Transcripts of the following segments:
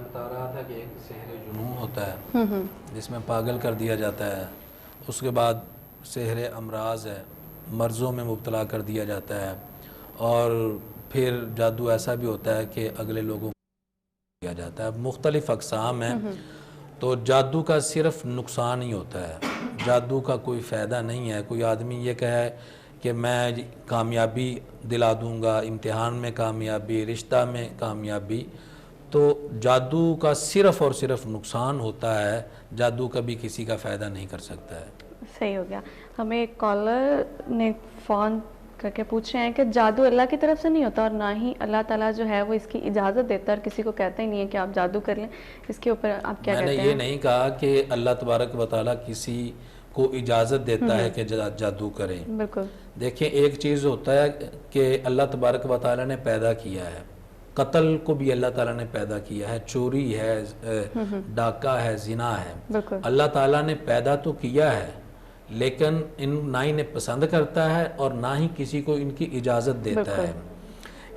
بتا رہا تھا کہ ایک سحر جنون ہوتا ہے جس میں پاگل کر دیا جاتا ہے، اس کے بعد سحر امراض ہے، مرضوں میں مبتلا کر دیا جاتا ہے، اور پھر جادو ایسا بھی ہوتا ہے کہ اگلے لوگوں کو دیا جاتا ہے۔ مختلف اقسام ہیں، تو جادو کا صرف نقصان ہی ہوتا ہے، جادو کا کوئی فائدہ نہیں ہے۔ کوئی آدمی یہ کہے کہ میں کامیابی دلا دوں گا، امتحان میں کامیابی، رشتہ میں کامیابی، تو جادو کا صرف اور صرف نقصان ہوتا ہے، جادو کبھی کسی کا فائدہ نہیں کر سکتا ہے۔ صحیح ہو گیا۔ ہمیں ایک کالر نے فون کر کے پوچھ رہے ہیں کہ جادو اللہ کی طرف سے نہیں ہوتا اور نہ ہی اللہ تعالیٰ جو ہے وہ اس کی اجازت دیتا ہے، اور کسی کو کہتا ہی نہیں ہے کہ آپ جادو کر لیں۔ اس کے اوپر آپ کیا کہتے ہیں؟ میں نے یہ نہیں کہا کہ اللہ تبارک و تعالیٰ کسی کو اجازت دیتا ہے کہ جادو کریں۔ بالکل۔ دیکھیں، ایک چیز ہوتا ہے کہ اللہ تبارک و تعالیٰ نے پیدا کیا ہے، قتل کو بھی اللہ تعالیٰ نے پیدا کیا ہے، چوری ہے، ڈاکہ ہے، زنا ہے، بالکل۔ اللہ تعالیٰ نے پیدا تو کیا ہے، لیکن نہ ہی انہیں پسند کرتا ہے اور نہ ہی کسی کو ان کی اجازت دیتا ہے۔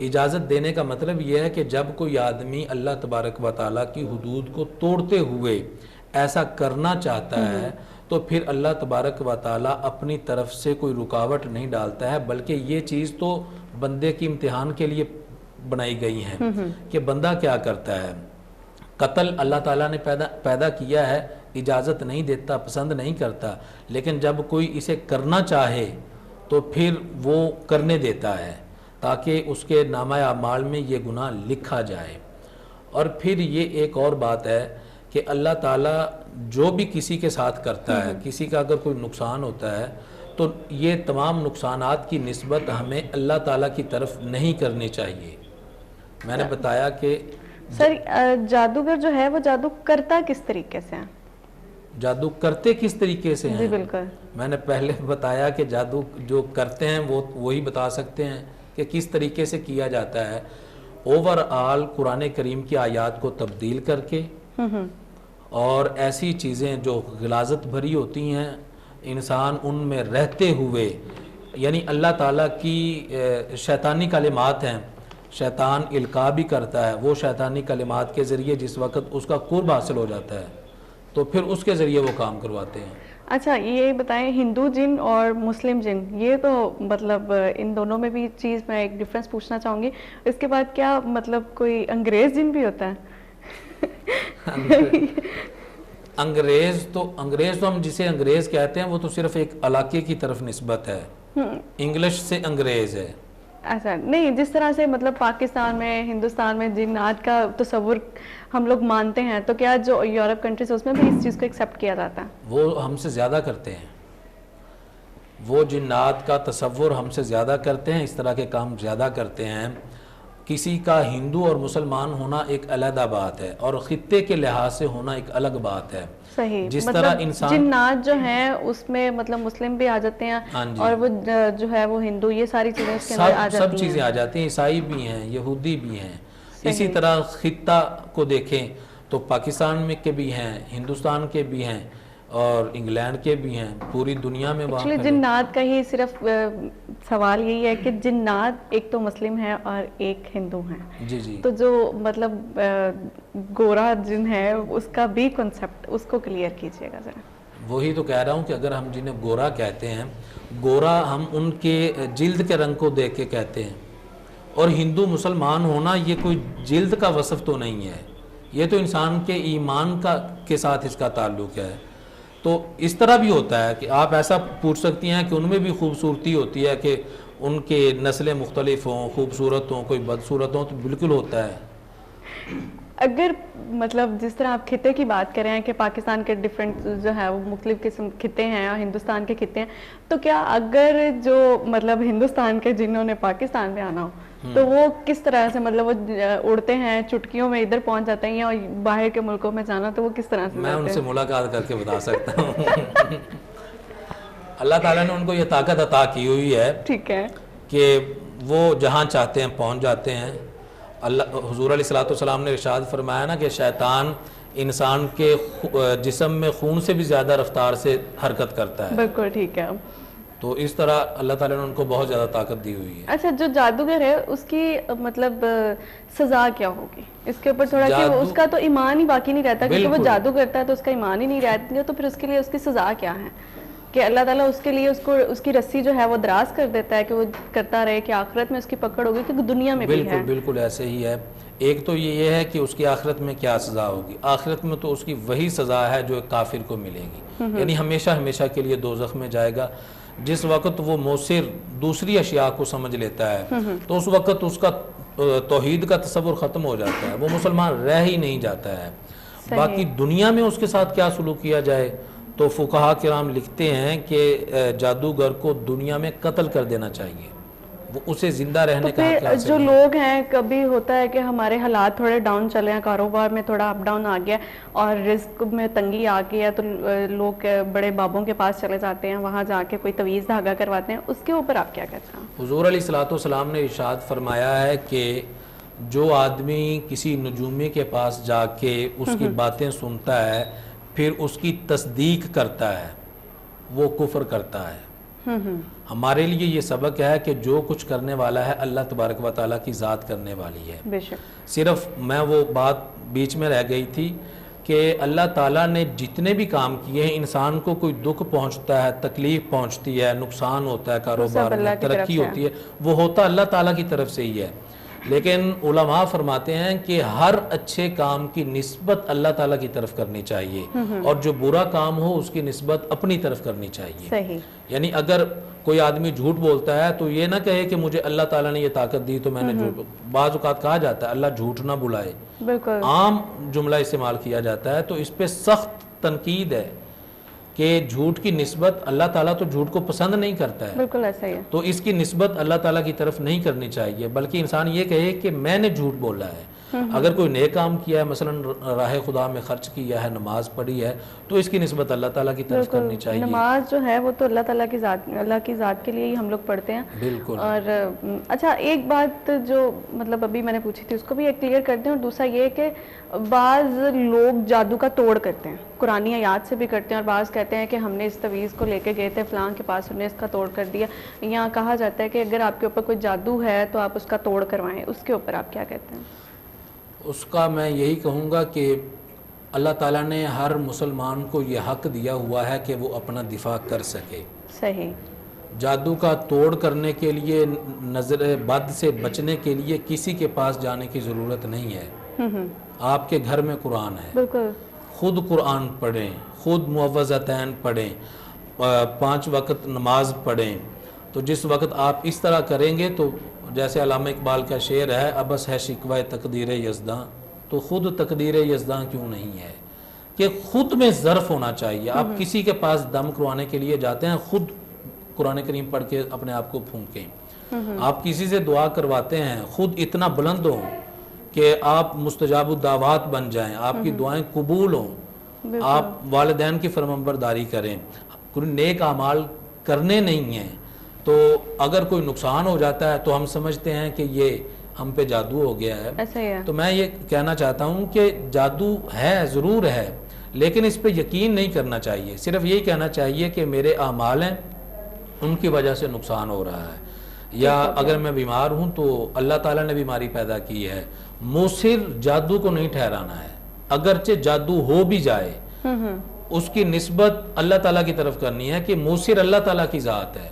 اجازت دینے کا مطلب یہ ہے کہ جب کوئی آدمی اللہ تبارک و تعالیٰ کی حدود کو توڑتے ہوئے ایسا کرنا چاہتا ہے تو پھر اللہ تبارک و تعالیٰ اپنی طرف سے کوئی رکاوٹ نہیں ڈالتا ہے، بلکہ یہ چیز تو بندے کی امتحان کے لیے بنائی گئی ہیں کہ بندہ کیا کرتا ہے۔ قتل اللہ تعالیٰ نے پیدا کیا ہے، اجازت نہیں دیتا، پسند نہیں کرتا، لیکن جب کوئی اسے کرنا چاہے تو پھر وہ کرنے دیتا ہے تاکہ اس کے نامہ اعمال میں یہ گناہ لکھا جائے۔ اور پھر یہ ایک اور بات ہے کہ اللہ تعالیٰ جو بھی کسی کے ساتھ کرتا ہے، کسی کا اگر کوئی نقصان ہوتا ہے تو یہ تمام نقصانات کی نسبت ہمیں اللہ تعالیٰ کی طرف نہیں کرنی چاہیے۔ میں نے بتایا کہ سر جادوگر جو ہے وہ جادو کرتا کس طریقے سے ہے؟ جادو کرتے کس طریقے سے ہیں؟ جی بالکل۔ میں نے پہلے بتایا کہ جادو جو کرتے ہیں وہ وہی بتا سکتے ہیں کہ کس طریقے سے کیا جاتا ہے۔ اوور آل قرآن کریم کی آیات کو تبدیل کر کے اور ایسی چیزیں جو غلاظت بھری ہوتی ہیں، انسان ان میں رہتے ہوئے، یعنی اللہ تعالیٰ کی شیطانی کلمات ہیں، شیطان القاء بھی کرتا ہے، وہ شیطانی کلمات کے ذریعے جس وقت اس کا قرب حاصل ہو جاتا ہے تو پھر اس کے ذریعے وہ کام کرواتے ہیں۔ اچھا یہ بتائیں، ہندو جن اور مسلم جن، یہ تو مطلب ان دونوں میں بھی چیز میں ایک ڈفرینس پوچھنا چاہوں گی۔ اس کے بعد کیا مطلب کوئی انگریز جن بھی ہوتا ہے؟ انگریز تو ہم جسے انگریز کہتے ہیں وہ تو صرف ایک علاقے کی طرف نسبت ہے، انگلش سے انگریز ہے۔ ایسا نہیں، جس طرح سے مطلب پاکستان میں، ہندوستان میں جنات کا تصور ہم لوگ مانتے ہیں، تو کیا جو یورپ کنٹریز اس میں بھی اس چیز کو ایکسیپٹ کیا جاتا ہے؟ وہ ہم سے زیادہ کرتے ہیں، وہ جنات کا تصور ہم سے زیادہ کرتے ہیں، اس طرح کے کام زیادہ کرتے ہیں۔ کسی کا ہندو اور مسلمان ہونا ایک علیحدہ بات ہے اور خطے کے لحاظ سے ہونا ایک الگ بات ہے۔ صحیح، جس مطلب طرح انسان جنات جو ہیں اس میں مطلب مسلم بھی آ جاتے ہیں اور وہ جو ہے وہ ہندو، یہ ساری چیزیں اس کے اندر آ جاتی ہیں، سب چیزیں آ جاتی ہیں، عیسائی بھی ہیں، یہودی بھی ہیں۔ اسی طرح خطہ کو دیکھیں تو پاکستان میں کے بھی ہیں، ہندوستان کے بھی ہیں اور انگلینڈ کے بھی ہیں، پوری دنیا میں وہاں ایکچولی جنات کا ہی صرف سوال یہی ہے کہ جنات ایک تو مسلم ہے اور ایک ہندو ہیں، جی جی، تو جو مطلب گورا جن ہے اس کا بھی کنسپٹ اس کو کلیئر کیجئے گا ذرا۔ وہی تو کہہ رہا ہوں کہ اگر ہم جنہیں گورا کہتے ہیں، گورا ہم ان کے جلد کے رنگ کو دیکھ کے کہتے ہیں، اور ہندو مسلمان ہونا یہ کوئی جلد کا وصف تو نہیں ہے، یہ تو انسان کے ایمان کے ساتھ اس کا تعلق ہے۔ تو اس طرح بھی ہوتا ہے کہ آپ ایسا پوچھ سکتی ہیں کہ ان میں بھی خوبصورتی ہوتی ہے کہ ان کے نسلیں مختلف ہوں، خوبصورت ہوں، کوئی بدصورت ہوں، تو بالکل ہوتا ہے۔ اگر مطلب جس طرح آپ خطے کی بات کر رہے ہیں کہ پاکستان کے ڈیفرنٹ جو ہے وہ مختلف قسم خطے ہیں اور ہندوستان کے خطے ہیں، تو کیا اگر جو مطلب ہندوستان کے جنہوں نے پاکستان میں آنا ہو تو وہ کس طرح سے مطلب وہ اڑتے ہیں، چٹکیوں میں ادھر پہنچ جاتے ہیں، اور باہر کے ملکوں میں جانا تو وہ کس طرح سے؟ میں ان سے ملاقات کر کے بتا سکتا ہوں۔ اللہ تعالیٰ نے ان کو یہ طاقت عطا کی ہوئی ہے، ٹھیک ہے، کہ وہ جہاں چاہتے ہیں پہنچ جاتے ہیں۔ اللہ حضور علیہ الصلوۃ والسلام نے ارشاد فرمایا نا کہ شیطان انسان کے جسم میں خون سے بھی زیادہ رفتار سے حرکت کرتا ہے۔ بالکل ٹھیک ہے۔ تو اس طرح اللہ تعالیٰ نے ان کو بہت زیادہ طاقت دی ہوئی ہے. اچھا جو جادوگر ہے اس کی مطلب سزا کیا ہوگی اس کے اوپر تھوڑا کہ اس کا تو ایمان ہی باقی نہیں رہتا کیونکہ وہ جادو کرتا ہے تو اس کا ایمان ہی نہیں رہتا, تو پھر اس کے لیے اس کی سزا کیا ہے کہ اللہ تعالیٰ اس کے لیے اس کی رسی جو ہے وہ دراز کر دیتا ہے کہ وہ کرتا رہے کہ آخرت میں اس کی پکڑ ہوگی کیونکہ دنیا میں بھی ہے. بالکل ایسے ہی ہے. ایک تو یہ ہے کہ اس کی آخرت میں کیا سزا ہوگی. آخرت میں تو اس کی وہی سزا ہے جو ایک کافر کو ملے گی, یعنی ہمیشہ ہمیشہ کے لیے دوزخ میں جائے گا. جس وقت وہ موثر دوسری اشیاء کو سمجھ لیتا ہے تو اس وقت اس کا توحید کا تصور ختم ہو جاتا ہے, وہ مسلمان رہ ہی نہیں جاتا ہے. باقی دنیا میں اس کے ساتھ کیا سلوک کیا جائے تو فقہا کرام لکھتے ہیں کہ جادوگر کو دنیا میں قتل کر دینا چاہیے, وہ اسے زندہ رہنے کا حق حاصل جو لوگ ہیں کبھی ہوتا ہے کہ ہمارے حالات تھوڑے ڈاؤن چلے ہیں, کاروبار میں تھوڑا اپ ڈاؤن آ گیا اور رزق میں تنگی آ گئی ہے تو لوگ بڑے بابوں کے پاس چلے جاتے ہیں, وہاں جا کے کوئی تویز دھاگا کرواتے ہیں, اس کے اوپر آپ کیا کہتے ہیں؟ حضور علیہ الصلوۃ والسلام نے ارشاد فرمایا ہے کہ جو آدمی کسی نجومی کے پاس جا کے اس کی باتیں سنتا ہے پھر اس کی تصدیق کرتا ہے وہ کفر کرتا ہے. ہمارے لیے یہ سبق ہے کہ جو کچھ کرنے والا ہے اللہ تبارک و تعالیٰ کی ذات کرنے والی ہے. بے شک. صرف میں وہ بات بیچ میں رہ گئی تھی کہ اللہ تعالیٰ نے جتنے بھی کام کیے ہیں, انسان کو کوئی دکھ پہنچتا ہے, تکلیف پہنچتی ہے, نقصان ہوتا ہے کاروبار میں, ترقی ہوتی ہے, وہ ہوتا اللہ تعالیٰ کی طرف سے ہی ہے. لیکن علماء فرماتے ہیں کہ ہر اچھے کام کی نسبت اللہ تعالیٰ کی طرف کرنی چاہیے اور جو برا کام ہو اس کی نسبت اپنی طرف کرنی چاہیے. صحیح. یعنی اگر کوئی آدمی جھوٹ بولتا ہے تو یہ نہ کہے کہ مجھے اللہ تعالیٰ نے یہ طاقت دی تو میں نے جھوٹ. بعض اوقات کہا جاتا ہے اللہ جھوٹ نہ بلائے, بالکل عام جملہ استعمال کیا جاتا ہے, تو اس پہ سخت تنقید ہے کہ جھوٹ کی نسبت اللہ تعالیٰ تو جھوٹ کو پسند نہیں کرتا ہے, بالکل ایسا ہی ہے, تو اس کی نسبت اللہ تعالیٰ کی طرف نہیں کرنی چاہیے, بلکہ انسان یہ کہے کہ میں نے جھوٹ بولا ہے. اگر کوئی نیک کام کیا ہے, مثلا راہ خدا میں خرچ کیا ہے, نماز پڑھی ہے, تو اس کی نسبت اللہ تعالیٰ کی طرف کرنی چاہیے. نماز جو ہے وہ تو اللہ تعالیٰ کی ذات کے لیے ہی ہم لوگ پڑھتے ہیں. بالکل. اور اچھا ایک بات جو مطلب ابھی میں نے پوچھی تھی اس کو بھی ایک کلیئر کرتے ہیں, اور دوسرا یہ کہ بعض لوگ جادو کا توڑ کرتے ہیں, قرآنی آیات سے بھی کرتے ہیں, اور بعض کہتے ہیں کہ ہم نے اس تویز کو لے کے گئے تھے فلاں کے پاس, انہوں نے اس کا توڑ کر دیا. یہاں کہا جاتا ہے کہ اگر آپ کے اوپر کوئی جادو ہے تو آپ اس کا توڑ کروائیں, اس کے اوپر آپ کیا کہتے ہیں؟ اس کا میں یہی کہوں گا کہ اللہ تعالیٰ نے ہر مسلمان کو یہ حق دیا ہوا ہے کہ وہ اپنا دفاع کر سکے. صحیح. جادو کا توڑ کرنے کے لیے, نظر بد سے بچنے کے لیے کسی کے پاس جانے کی ضرورت نہیں ہے. آپ کے گھر میں قرآن ہے, بالکل, خود قرآن پڑھیں, خود معوذتین پڑھیں, 5 وقت نماز پڑھیں. تو جس وقت آپ اس طرح کریں گے تو جیسے علامہ اقبال کا شعر ہے, ابس ہے شکوہ تقدیر یزداں, تو خود تقدیر یزداں کیوں نہیں ہے, کہ خود میں ظرف ہونا چاہیے. آپ کسی کے پاس دم کروانے کے لیے جاتے ہیں, خود قرآن کریم پڑھ کے اپنے آپ کو پھونکیں. آپ کسی سے دعا کرواتے ہیں, خود اتنا بلند ہوں کہ آپ مستجاب الدعوات بن جائیں, آپ کی دعائیں قبول ہوں, آپ والدین کی فرمانبرداری کریں, کوئی نیک اعمال کرنے نہیں ہیں. تو اگر کوئی نقصان ہو جاتا ہے تو ہم سمجھتے ہیں کہ یہ ہم پہ جادو ہو گیا ہے. ایسا ہی ہے. تو میں یہ کہنا چاہتا ہوں کہ جادو ہے, ضرور ہے, لیکن اس پہ یقین نہیں کرنا چاہیے. صرف یہی کہنا چاہیے کہ میرے اعمال ہیں, ان کی وجہ سے نقصان ہو رہا ہے, یا اگر میں بیمار ہوں تو اللہ تعالیٰ نے بیماری پیدا کی ہے. موثر جادو کو نہیں ٹھہرانا ہے, اگرچہ جادو ہو بھی جائے اس کی نسبت اللہ تعالیٰ کی طرف کرنی ہے کہ موثر اللہ تعالیٰ کی ذات ہے,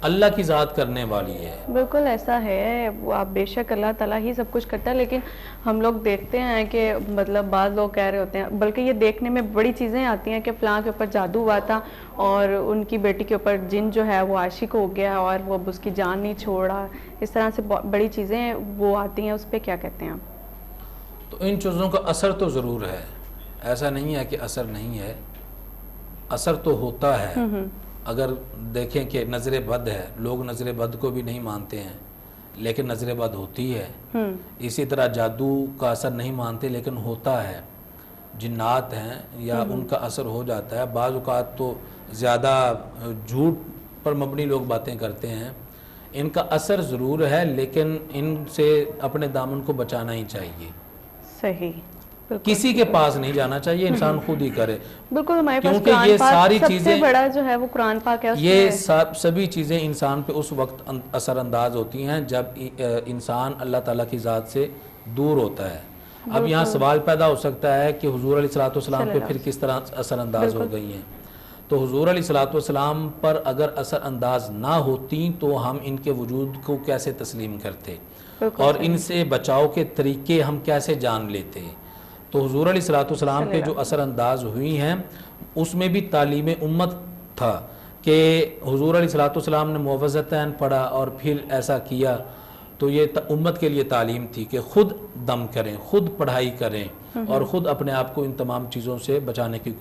اللہ کی ذات کرنے والی ہے. بالکل ایسا ہے, وہ آپ بے شک اللہ تعالیٰ ہی سب کچھ کرتا ہے, لیکن ہم لوگ دیکھتے ہیں کہ مطلب بعض لوگ کہہ رہے ہوتے ہیں, بلکہ یہ دیکھنے میں بڑی چیزیں آتی ہیں کہ فلاں کے اوپر جادو ہوا تھا اور ان کی بیٹی کے اوپر جن جو ہے وہ عاشق ہو گیا اور وہ اب اس کی جان نہیں چھوڑا. اس طرح سے بڑی چیزیں وہ آتی ہیں, اس پہ کیا کہتے ہیں آپ؟ تو ان چیزوں کا اثر تو ضرور ہے, ایسا نہیں ہے کہ اثر نہیں ہے, اثر تو ہوتا ہے. اگر دیکھیں کہ نظر بد ہے, لوگ نظر بد کو بھی نہیں مانتے ہیں لیکن نظر بد ہوتی ہے. اسی طرح جادو کا اثر نہیں مانتے لیکن ہوتا ہے. جنات ہیں یا ان کا اثر ہو جاتا ہے. بعض اوقات تو زیادہ جھوٹ پر مبنی لوگ باتیں کرتے ہیں. ان کا اثر ضرور ہے لیکن ان سے اپنے دامن کو بچانا ہی چاہیے. صحیح. کسی کے پاس نہیں جانا چاہیے، انسان خود ہی کرے. بالکل ہمارے پاس کیونکہ قرآن یہ پاک ساری سب سے چیزیں بڑا جو ہے وہ قرآن پاک ہے. یہ سبھی چیزیں انسان پہ اس وقت اثر انداز ہوتی ہیں جب انسان اللہ تعالیٰ کی ذات سے دور ہوتا ہے. اب یہاں سوال پیدا ہو سکتا ہے کہ حضور علیہ الصلوۃ والسلام پہ پھر کس طرح اثر انداز ہو گئی ہیں. تو حضور علیہ الصلوۃ والسلام پر اگر اثر انداز نہ ہوتی تو ہم ان کے وجود کو کیسے تسلیم کرتے اور ان سے بچاؤ کے طریقے ہم کیسے جان لیتے. تو حضور علیہ الصلوۃ والسلام پہ جو اثر انداز ہوئی ہیں اس میں بھی تعلیم امت تھا کہ حضور علیہ الصلوۃ والسلام نے معوذتین پڑھا اور پھر ایسا کیا. تو یہ امت کے لیے تعلیم تھی کہ خود دم کریں، خود پڑھائی کریں اور خود اپنے آپ کو ان تمام چیزوں سے بچانے کی